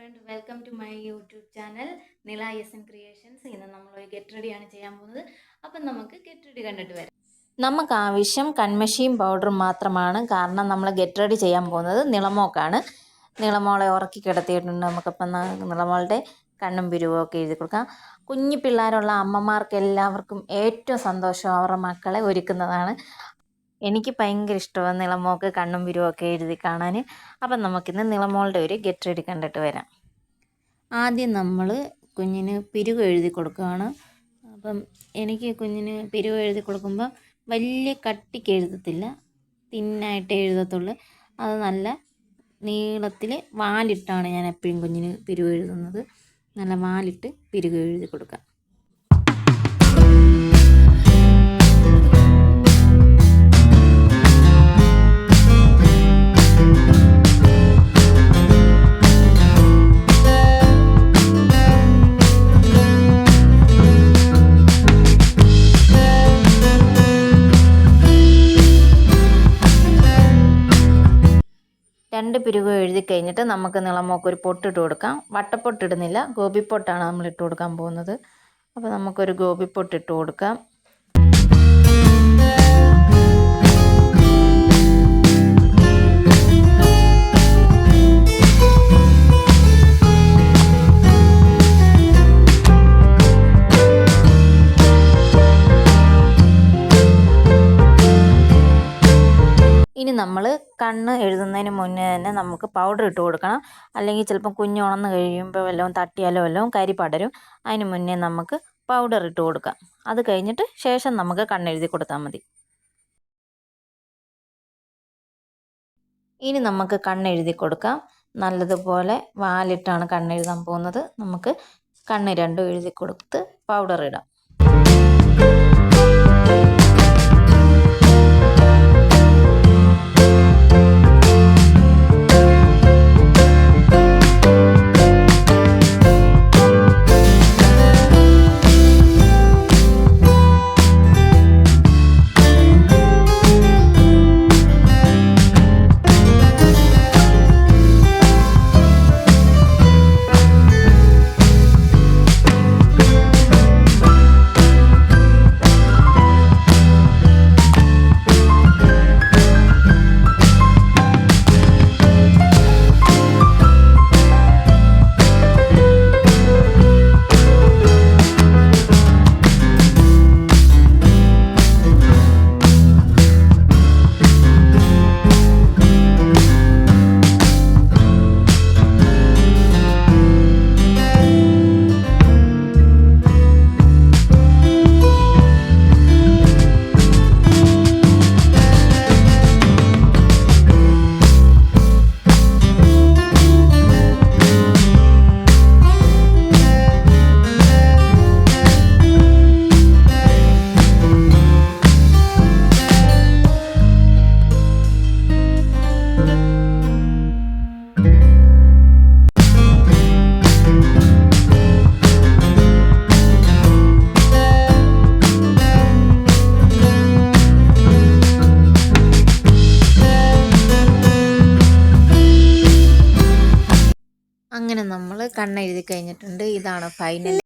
Front, welcome to my YouTube channel Nila S creations. ഇന്ന് നമ്മൾ ഒരു ഗെറ്റ് റെഡിയാണ് ചെയ്യാൻ പോകുന്നത്. അപ്പം നമുക്ക് ഗെറ്റ് റെഡി കണ്ടിട്ട് വരാം. നമുക്ക് ആവശ്യം കൺമഷിയും പൗഡറും മാത്രമാണ്. കാരണം നമ്മൾ ഗെറ്റ് റെഡി ചെയ്യാൻ പോകുന്നത് നിളമോക്കാണ്. നിളമോളെ ഉറക്കി കിടത്തിയിട്ടുണ്ട്. നമുക്കപ്പം നിളമോളുടെ കണ്ണും പിരിവൊക്കെ എഴുതി കൊടുക്കാം. കുഞ്ഞു പിള്ളേരുള്ള അമ്മമാർക്ക് എല്ലാവർക്കും ഏറ്റവും സന്തോഷം അവരുടെ മക്കളെ ഒരുക്കുന്നതാണ്. എനിക്ക് ഭയങ്കര ഇഷ്ടമാണ് നിളമോൾക്ക് കണ്ണും പിരിവൊക്കെ എഴുതി കാണാൻ. അപ്പം നമുക്കിന്ന് നിളമോളുടെ ഒരു ഗെറ്റ് റെഡി കണ്ടിട്ട് വരാം. ആദ്യം നമ്മൾ കുഞ്ഞിന് പിരിവ് എഴുതി കൊടുക്കുകയാണ്. അപ്പം എനിക്ക് കുഞ്ഞിന് പിരിവ് എഴുതി കൊടുക്കുമ്പോൾ വലിയ കട്ടിക്ക് എഴുതത്തില്ല, തിന്നായിട്ട് എഴുതത്തുള്ളൂ. അത് നല്ല നീളത്തിൽ വാലിട്ടാണ് ഞാൻ എപ്പോഴും കുഞ്ഞിന് പിരിവ് എഴുതുന്നത്. നല്ല വാലിട്ട് പിരിവ് എഴുതി കൊടുക്കാം. രണ്ട് പിരിവ് എഴുതി കഴിഞ്ഞിട്ട് നമുക്ക് നിളമോക്ക് ഒരു പൊട്ടിട്ട് കൊടുക്കാം. വട്ടപ്പൊട്ടിടുന്നില്ല, ഗോപിപ്പൊട്ടാണ് നമ്മൾ ഇട്ട് കൊടുക്കാൻ പോകുന്നത്. അപ്പോൾ നമുക്കൊരു ഗോപിപ്പൊട്ടിട്ട് കൊടുക്കാം. ഇനി നമ്മൾ കണ്ണ് എഴുതുന്നതിന് മുന്നേ തന്നെ നമുക്ക് പൗഡർ ഇട്ട് കൊടുക്കണം. അല്ലെങ്കിൽ ചിലപ്പം കുഞ്ഞ് ഉണർന്ന് കഴിയുമ്പോൾ വല്ലതും തട്ടിയാലോ വല്ലതും കരി പടരും. അതിന് മുന്നേ നമുക്ക് പൗഡർ ഇട്ട് കൊടുക്കാം. അത് കഴിഞ്ഞിട്ട് ശേഷം നമുക്ക് കണ്ണെഴുതി കൊടുത്താൽ മതി. ഇനി നമുക്ക് കണ്ണെഴുതി കൊടുക്കാം. നല്ലതുപോലെ വാലിട്ടാണ് കണ്ണെഴുതാൻ പോകുന്നത്. നമുക്ക് കണ്ണ് രണ്ടും എഴുതി കൊടുത്ത് പൗഡർ ഇടാം. അങ്ങനെ നമ്മൾ കണ്ണെഴുതി കഴിഞ്ഞിട്ടുണ്ട്. ഇതാണ് ഫൈനൽ